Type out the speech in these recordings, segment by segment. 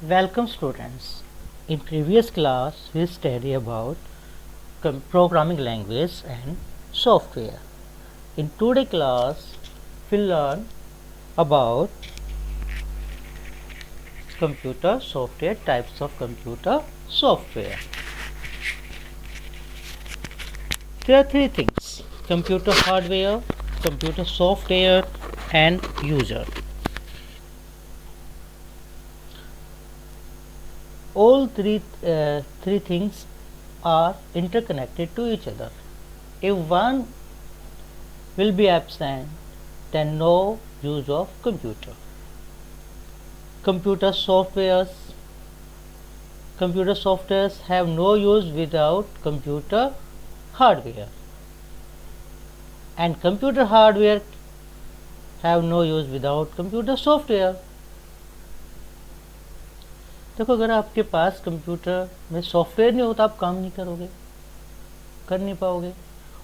Welcome students. In previous class we studied about programming language and software. In today's class we'll learn about computer software, types of computer software. There are three things: computer hardware, computer software and user. All three things are interconnected to each other. If one will be absent, then no use of computer. Computer softwares have no use without computer hardware, and computer hardware have no use without computer software. देखो, अगर आपके पास computer में software नहीं होता आप काम नहीं करोगे, कर नहीं पाओगे।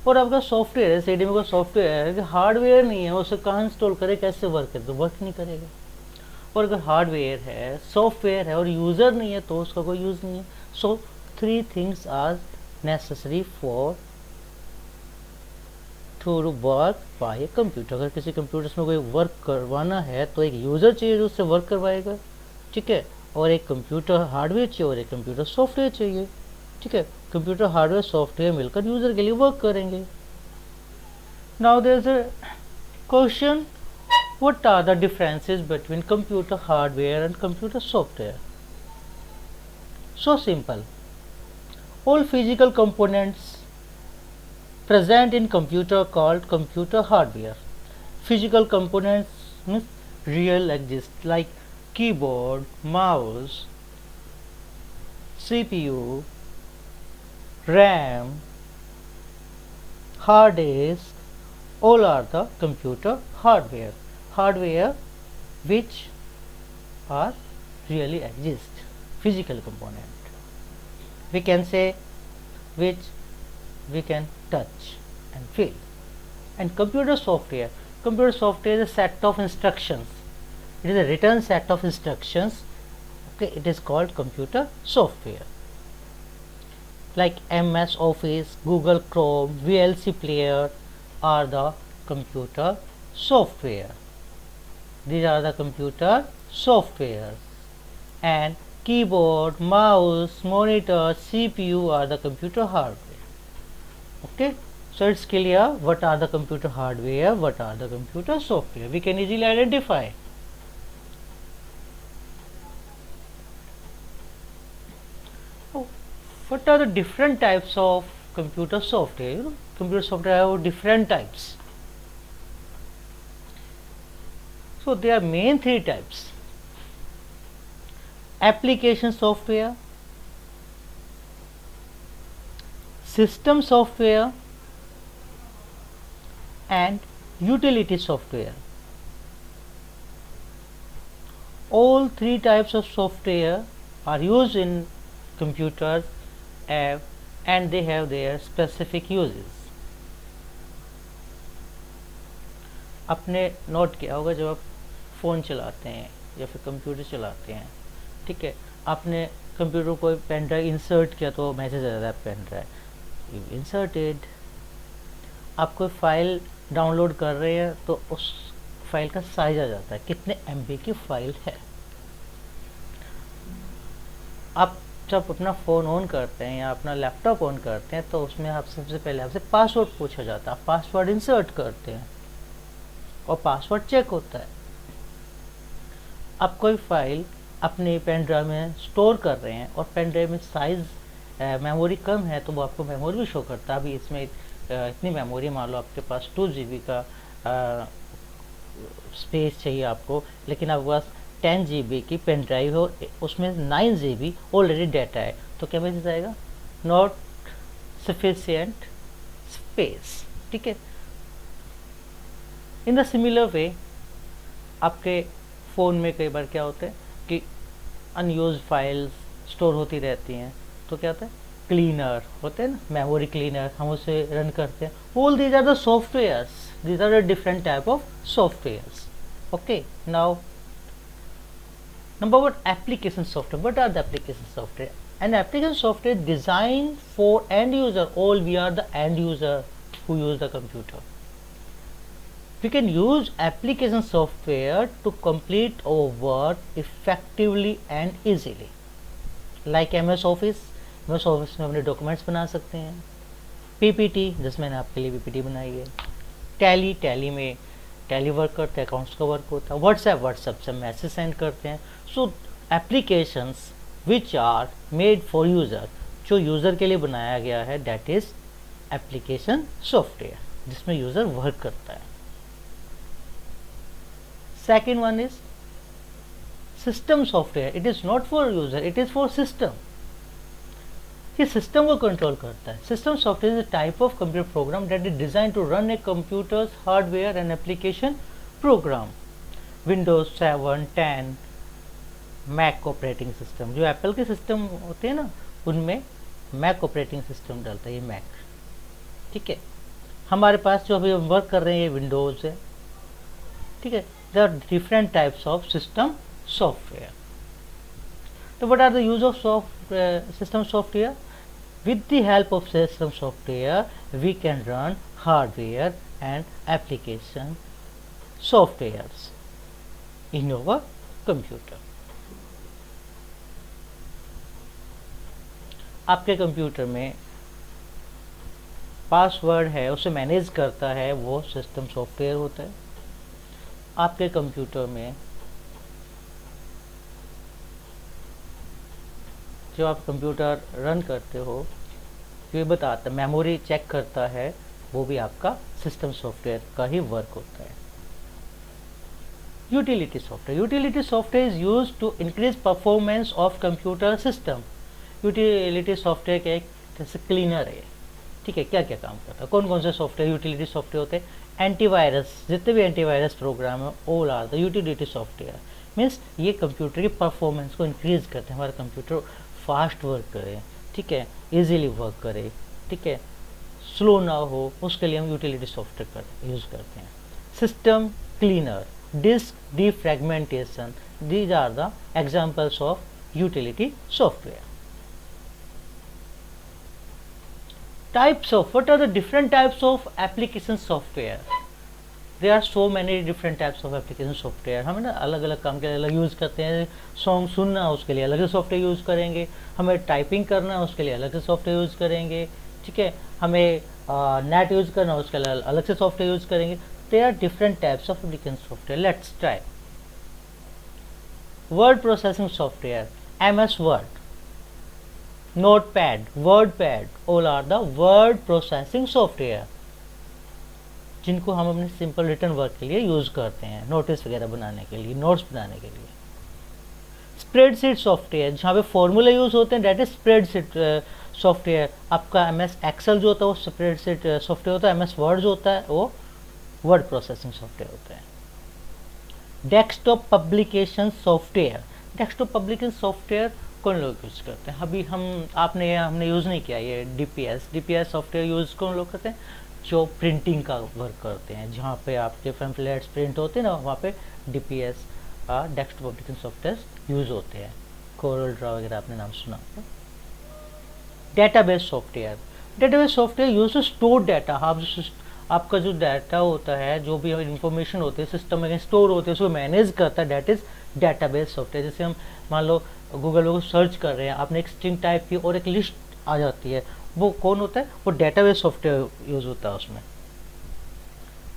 और आपका सॉफ्टवेयर है, सीडी में कोई सॉफ्टवेयर है कि हार्डवेयर नहीं है, उसे कहाँ इंस्टॉल करे, कैसे वर्क करे, तो वर्क नहीं करेगा। और अगर हार्डवेयर है, सॉफ्टवेयर है और यूज़र नहीं है तो उसका कोई यूज़ नहीं है। So three things are necessary for to work by a computer. अगर किसी कंप्यूटर में कोई वर्क करवाना है तो एक यूज़र चाहिए जो उससे वर्क करवाएगा, ठीक है, और एक कंप्यूटर हार्डवेयर चाहिए और एक कंप्यूटर सॉफ्टवेयर चाहिए, ठीक है। कंप्यूटर हार्डवेयर सॉफ्टवेयर मिलकर यूज़र के लिए वर्क करेंगे। Now there is a question, what are the differences between computer hardware and computer software? So simple. All physical components present in computer called computer hardware. Physical components means real exist, like keyboard, mouse, CPU, RAM, hard disk, all are the computer hardware. Hardware which are really exist, physical component, we can say, which we can touch and feel. And computer software is a set of instructions, it is a written set of instructions, okay, it is called computer software. Like MS Office, Google Chrome, VLC player are the computer software. These are the computer software. And keyboard, mouse, monitor, CPU are the computer hardware. Okay, so it's clear what are the computer hardware, what are the computer software. We can easily identify. What are the different types of computer software? You know, computer software have different types. So there are main three types: application software, system software and utility software. All three types of software are used in computers and they have their specific uses. आपने note किया होगा जब आप phone चलाते हैं या फिर computer चलाते हैं, ठीक है, आपने कंप्यूटर को पेन ड्राइव इंसर्ट किया तो मैसेज आ जाता है पेन ड्राइव इंसर्टेड। आप कोई फाइल डाउनलोड कर रहे हैं तो उस फाइल का साइज आ जाता है, कितने MB की फाइल है। आप जब अपना फ़ोन ऑन करते हैं या अपना लैपटॉप ऑन करते हैं तो उसमें आप सबसे पहले आपसे पासवर्ड पूछा जाता है, आप पासवर्ड इंसर्ट करते हैं और पासवर्ड चेक होता है। आप कोई फाइल अपने पेन ड्राइव में स्टोर कर रहे हैं और पेन ड्राइव में साइज़ मेमोरी कम है तो वो आपको मेमोरी भी शो करता है। अभी इसमें इतनी मेमोरी, मान लो आपके पास 2 GB का स्पेस चाहिए आपको, लेकिन आपके पास 10 GB की पेन ड्राइव हो, उसमें 9 GB ऑलरेडी डाटा है, तो क्या मैसेज आएगा? नॉट सफिशिएंट स्पेस, ठीक है। इन द सिमिलर वे आपके फ़ोन में कई बार क्या होता है कि अनयूज फाइल्स स्टोर होती रहती हैं, तो क्या होता है, क्लीनर होते हैं ना, मेमोरी क्लीनर, हम उसे रन करते हैं। All these are the softwares, these are the different type of softwares. Okay, now Number one, application software. What are the application software? An application software designed for end user. All we are the end user who use the computer. We can use application software to complete our work effectively and easily. Like MS Office. MS Office में अपने documents बना सकते हैं. PPT, जिसमें मैंने आपके लिए PPT बनाई है. टैली में टैली वर्क करते हैं, अकाउंट्स का वर्क होता है. व्हाट्सएप से मैसेज सेंड करते हैं. So applications which are made for user, जो यूज़र के लिए बनाया गया है, दैट इज़ एप्लीकेशन सॉफ्टवेयर, जिसमें यूज़र वर्क करता है. Second one is system software. It is not for user, it is for system. ये सिस्टम को कंट्रोल करता है. System software is a type of computer program that is design to run a computer's hardware and application program. Windows 7, 10, Mac operating system, जो Apple के system होते हैं ना, उनमें मैक ऑपरेटिंग सिस्टम डालता है ये मैक. ठीक है, हमारे पास जो अभी हम वर्क कर रहे हैं ये विंडोज है. ठीक है, there are different types of system software. तो what are the use of system software? With the help of system software, we can run hardware and application softwares in our computer. आपके computer में password है, उसे manage करता है, वो system software होता है. आपके कंप्यूटर में जो आप कंप्यूटर रन करते हो, जो बताता है, मेमोरी चेक करता है, वो भी आपका सिस्टम सॉफ्टवेयर का ही वर्क होता है. Utility software is used to increase performance of computer system. Utility software क्या है? जैसे क्लीनर है. ठीक है, क्या क्या काम करता है? कौन कौन से सॉफ्टवेयर यूटिलिटी सॉफ्टवेयर होते हैं? एंटीवायरस, जितने भी एंटीवायरस प्रोग्राम है, all are the utility software. Means ये कंप्यूटर की परफॉर्मेंस को इंक्रीज करते हैं, हमारा कंप्यूटर फास्ट वर्क करे. ठीक है, इजीली वर्क करे. ठीक है, स्लो ना हो, उसके लिए हम यूटिलिटी सॉफ्टवेयर यूज़ करते हैं. System cleaner, disk defragmentation, these are the examples of utility software. Types of, what are the different types of application software? There are so many different types of application software. हम ना अलग अलग काम के लिए अलग यूज़ करते हैं. सॉन्ग सुनना, उसके लिए अलग से सॉफ्टवेयर यूज़ करेंगे. हमें टाइपिंग करना, उसके लिए अलग से सॉफ्टवेयर यूज़ करेंगे. ठीक है, हमें नेट यूज़ करना, उसके लिए अलग से सॉफ्टवेयर यूज़ करेंगे. There are different types of application software. Let's try. Word processing software, MS word, notepad, wordpad, all are the word processing software, जिनको हम अपने सिंपल रिटर्न वर्क के लिए यूज़ करते हैं, नोटिस वगैरह बनाने के लिए, नोट्स बनाने के लिए. स्प्रेडशीट सॉफ्टवेयर, जहाँ पे फॉर्मूला यूज़ होते हैं, डेट इज स्प्रेडशीट सॉफ्टवेयर. आपका MS एक्सेल जो होता है वो स्प्रेडशीट सॉफ्टवेयर होता है. MS वर्ड जो होता है वो वर्ड प्रोसेसिंग सॉफ्टवेयर होता है. Desktop publication software, desktop publication software कौन लोग यूज़ करते हैं? अभी हमने यूज़ नहीं किया ये DPS सॉफ्टवेयर यूज़ कौन लोग करते हैं? जो प्रिंटिंग का वर्क करते हैं, जहाँ पे आपके पैम्फलेट्स प्रिंट होते हैं ना, वहाँ पे DPS desktop publication software use होते हैं. कोरल ड्रा वगैरह आपने नाम सुना. Database software use to store data. आपका जो डाटा होता है, जो भी इंफॉर्मेशन होती है सिस्टम में स्टोर होते हैं, उसको मैनेज करता है, डेट इज डेटाबेस सॉफ्टवेयर. जैसे हम मान लो गूगल को सर्च कर रहे हैं, आपने एक स्ट्रिंग टाइप की और एक लिस्ट आ जाती है, वो कौन होता है? वो डेटाबेस सॉफ्टवेयर यूज होता है उसमें.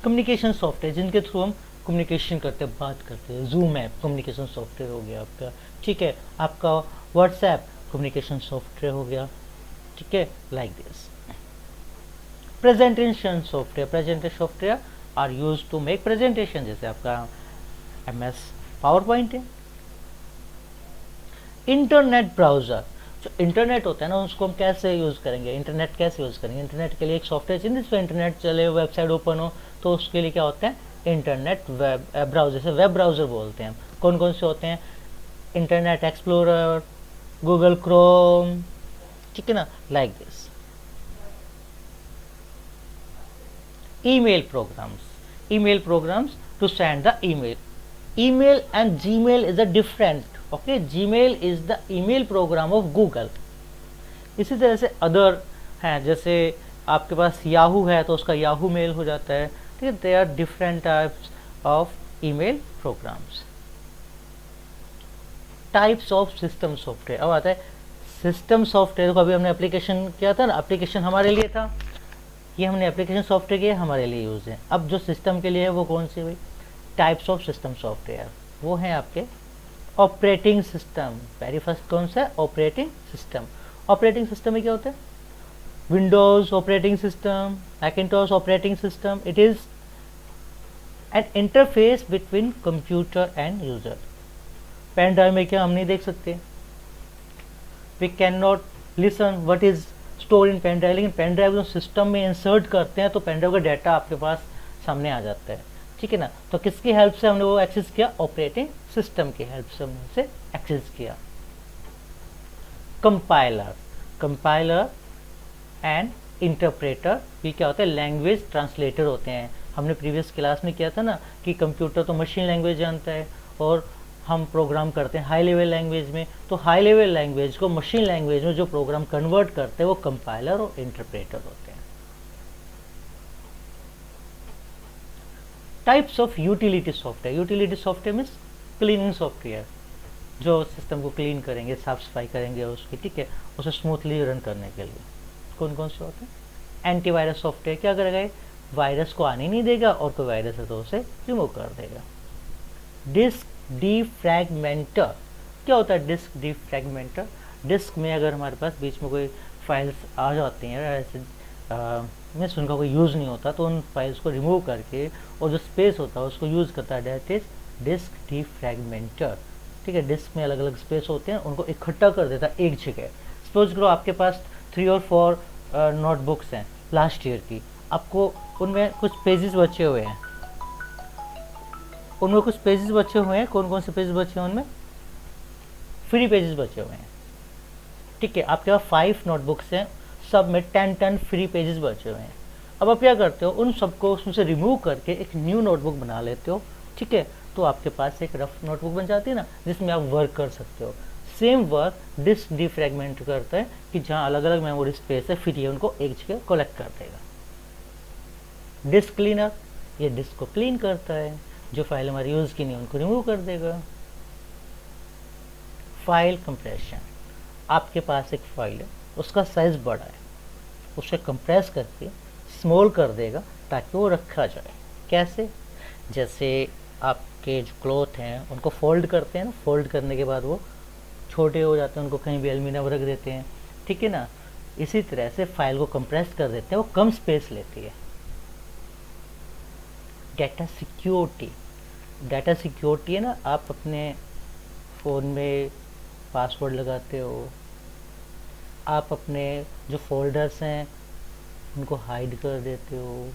कम्युनिकेशन सॉफ्टवेयर, जिनके थ्रू हम कम्युनिकेशन करते हैं, बात करते हैं. जूम ऐप कम्युनिकेशन सॉफ्टवेयर हो गया आपका. ठीक है, आपका व्हाट्सएप कम्युनिकेशन सॉफ्टवेयर हो गया. ठीक है, like this. Presentation software are use to make presentation, जैसे आपका MS पावर पॉइंट है. इंटरनेट ब्राउजर, जो इंटरनेट होता है ना, उसको हम कैसे यूज़ करेंगे? इंटरनेट कैसे यूज़ करेंगे? इंटरनेट के लिए एक सॉफ्टवेयर चाहिए जिस पर इंटरनेट चले, वेबसाइट ओपन हो, तो उसके लिए क्या होता है? इंटरनेट वेब ब्राउजर, से वेब ब्राउज़र बोलते हैं. कौन कौन से होते हैं? Internet explorer, Google Chrome. ठीक है ना, like this. email programs to send the email and Gmail is a different. Okay, Gmail is the email program of Google. इसी तरह से अदर हैं, जैसे आपके पास याहू है तो उसका याहू मेल हो जाता है, ठीक है। They are different types of email programs. Types of system software, अब आता है सिस्टम सॉफ्टवेयर को। अभी हमने एप्लीकेशन किया था ना, एप्लीकेशन हमारे लिए था, ये हमने एप्लीकेशन सॉफ्टवेयर किया हमारे लिए यूज़ है। अब जो सिस्टम के लिए है वो कौन सी हुई? टाइप्स ऑफ सिस्टम सॉफ्टवेयर, वो है आपके ऑपरेटिंग सिस्टम। वेरी फर्स्ट कौन सा है? Operating system. ऑपरेटिंग सिस्टम में क्या होता है? Windows operating system, Macintosh operating system. It is an interface between computer and user. Pen drive में क्या हम नहीं देख सकते, we can not listen what is store in pen drive, लेकिन पेन ड्राइव जो सिस्टम में इंसर्ट करते हैं तो पेन ड्राइव का डाटा आपके पास सामने आ जाता है, ठीक है ना। तो किसकी हेल्प से हमने वो एक्सेस किया? ऑपरेटिंग सिस्टम की हेल्प से हमने उसे एक्सेस किया। कंपाइलर, कंपाइलर एंड इंटरप्रेटर, ये क्या होता है? लैंग्वेज ट्रांसलेटर होते हैं। हमने प्रीवियस क्लास में किया था ना कि कंप्यूटर तो मशीन लैंग्वेज जानता है और हम प्रोग्राम करते हैं हाई लेवल लैंग्वेज में, तो हाई लेवल लैंग्वेज को मशीन लैंग्वेज में जो प्रोग्राम कन्वर्ट करते हैं वो कंपाइलर और इंटरप्रेटर होते हैं। Types of utility software. Utility software means cleaning software, जो सिस्टम को क्लीन करेंगे, साफ सफाई करेंगे उसकी, ठीक है, उसे स्मूथली रन करने के लिए। कौन कौन से होते हैं? एंटीवायरस सॉफ्टवेयर, क्या करेगा? वायरस को आने नहीं देगा और कोई वायरस है तो उसे रिमूव कर देगा। डिस्क डिफ्रैगमेंटर, क्या होता है डिस्क डिफ्रैगमेंटर? डिस्क में अगर हमारे पास बीच में कोई फाइल्स आ जाती हैं ऐसे मीन्स उनका कोई यूज़ नहीं होता, तो उन फाइल्स को रिमूव करके और जो स्पेस होता है उसको यूज़ करता है, डेट इज डिस्क डिफ्रैगमेंटर, ठीक है। डिस्क में अलग अलग स्पेस होते हैं, उनको इकट्ठा कर देता है एक जगह। सपोज करो आपके पास 3 और 4 नोटबुक्स हैं लास्ट ईयर की, आपको उनमें कुछ पेजेस बचे हुए हैं, उनमें कुछ पेजेस बचे हुए हैं। कौन कौन से पेजेस बचे हैं उनमें? फ्री पेजेस बचे हुए हैं, ठीक है। आपके पास 5 नोटबुक्स हैं, सब में 10 फ्री पेजेस बचे हुए हैं। अब आप क्या करते हो? उन सबको उसमें से रिमूव करके एक न्यू नोटबुक बना लेते हो, ठीक है। तो आपके पास एक रफ नोटबुक बन जाती है ना, जिसमें आप वर्क कर सकते हो। सेम वर्क डिस्क डिफ्रैगमेंट करता है कि जहाँ अलग अलग मेमोरी स्पेस है फ्री है, उनको एक जगह कलेक्ट कर देगा। डिस्क क्लीनर, ये डिस्क को क्लीन करता है, जो फाइल हमारी यूज़ की नहीं उनको रिमूव कर देगा। फाइल कंप्रेशन, आपके पास एक फाइल है, उसका साइज़ बड़ा है, उसे कंप्रेस करके स्मॉल कर देगा ताकि वो रखा जाए। कैसे? जैसे आपके जो क्लॉथ हैं उनको फोल्ड करते हैं ना, फोल्ड करने के बाद वो छोटे हो जाते हैं, उनको कहीं भी अलमीरा में रख देते हैं, ठीक है ना। इसी तरह से फाइल को कंप्रेस कर देते हैं, वो कम स्पेस लेती है। डेटा सिक्योरिटी, डेटा सिक्योरिटी है ना, आप अपने फ़ोन में पासवर्ड लगाते हो, आप अपने जो फोल्डर्स हैं उनको हाइड कर देते हो,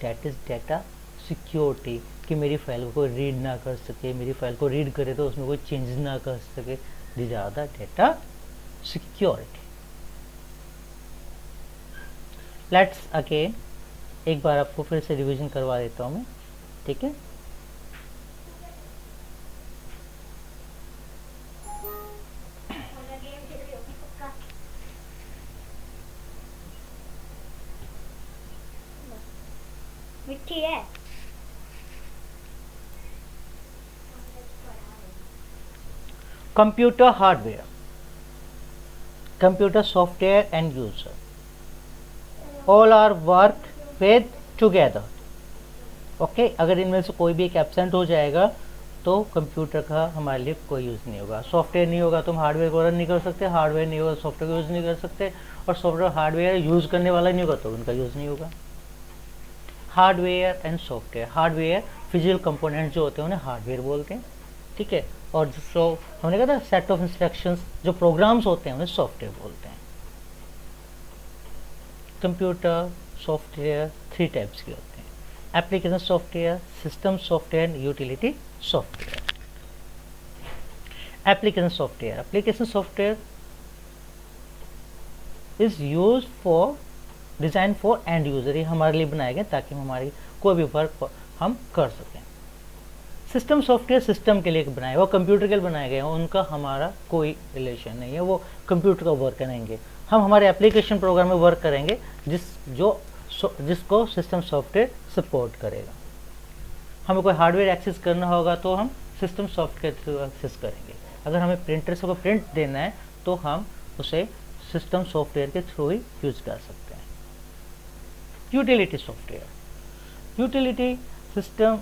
डेट इज़ डेटा सिक्योरिटी, कि मेरी फाइल को कोई रीड ना कर सके, मेरी फाइल को रीड करे तो उसमें कोई चेंजेस ना कर सके। This are the data security. Let's again, एक बार आपको फिर से रिवीजन करवा देता हूँ मैं, ठीक है। मिट्टी है। Computer hardware, computer software and user, all are work with together, okay. अगर इनमें से कोई भी एक एब्सेंट हो जाएगा तो कंप्यूटर का हमारे लिए कोई यूज़ नहीं होगा। सॉफ्टवेयर नहीं होगा तो हम हार्डवेयर को रन नहीं कर सकते, हार्डवेयर नहीं होगा तो सॉफ्टवेयर को यूज़ नहीं कर सकते, और सॉफ्टवेयर हार्डवेयर यूज़ करने वाला नहीं होगा तो उनका यूज़ नहीं होगा। Hardware and software, hardware physical component जो होते हैं उन्हें हार्डवेयर बोलते हैं, ठीक है। और जो हमने कहा था सेट ऑफ इंस्ट्रक्शंस, जो प्रोग्राम्स होते हैं उन्हें सॉफ्टवेयर बोलते हैं। कंप्यूटर सॉफ्टवेयर 3 टाइप्स के होते हैं: application software, system software and utility software. Application software, application software is use for design for end user, ये हमारे लिए बनाए गए ताकि हमारी कोई भी वर्क हम कर सकें। सिस्टम सॉफ्टवेयर सिस्टम के लिए बनाए, वो कंप्यूटर के लिए बनाए गए हैं, उनका हमारा कोई रिलेशन नहीं है, वो कंप्यूटर का वर्क करेंगे, हम हमारे एप्लीकेशन प्रोग्राम में वर्क करेंगे जिसको सिस्टम सॉफ्टवेयर सपोर्ट करेगा। हमें कोई हार्डवेयर एक्सेस करना होगा तो हम सिस्टम सॉफ्टवेयर थ्रू एक्सेस करेंगे। अगर हमें प्रिंटर से कोई प्रिंट देना है तो हम उसे सिस्टम सॉफ्टवेयर के थ्रू ही यूज कर सकते हैं। Utility software, utility system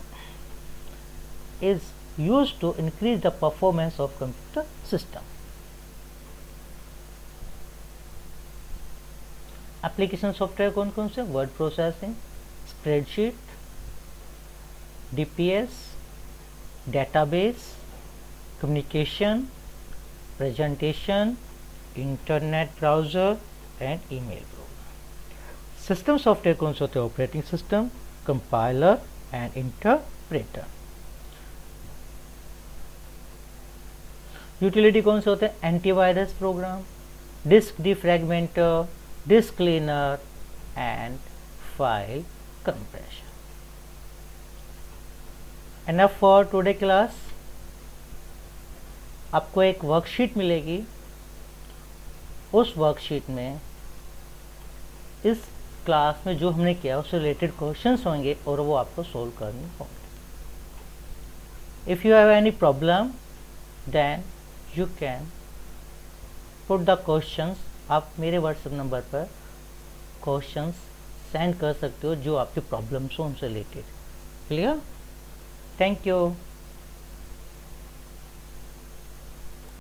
is used to increase the performance of computer system. Application software कौन कौन से? Word processing, spreadsheet, DPS, database, communication, presentation, internet browser and email program. System software कौन से होते हैं? Operating system, compiler and interpreter. Utility कौन से होते हैं? Antivirus program, disk defragmenter, disk cleaner and file compression. Enough for today class. आपको एक वर्कशीट मिलेगी, उस वर्कशीट में इस क्लास में जो हमने किया उससे रिलेटेड क्वेश्चंस होंगे और वो आपको सोल्व करने होंगे। If you have any problem then you can put the questions। आप मेरे व्हाट्सएप नंबर पर क्वेश्चंस सेंड कर सकते हो जो आपकी प्रॉब्लम्स हो उनसे रिलेटेड। क्लियर? Thank you.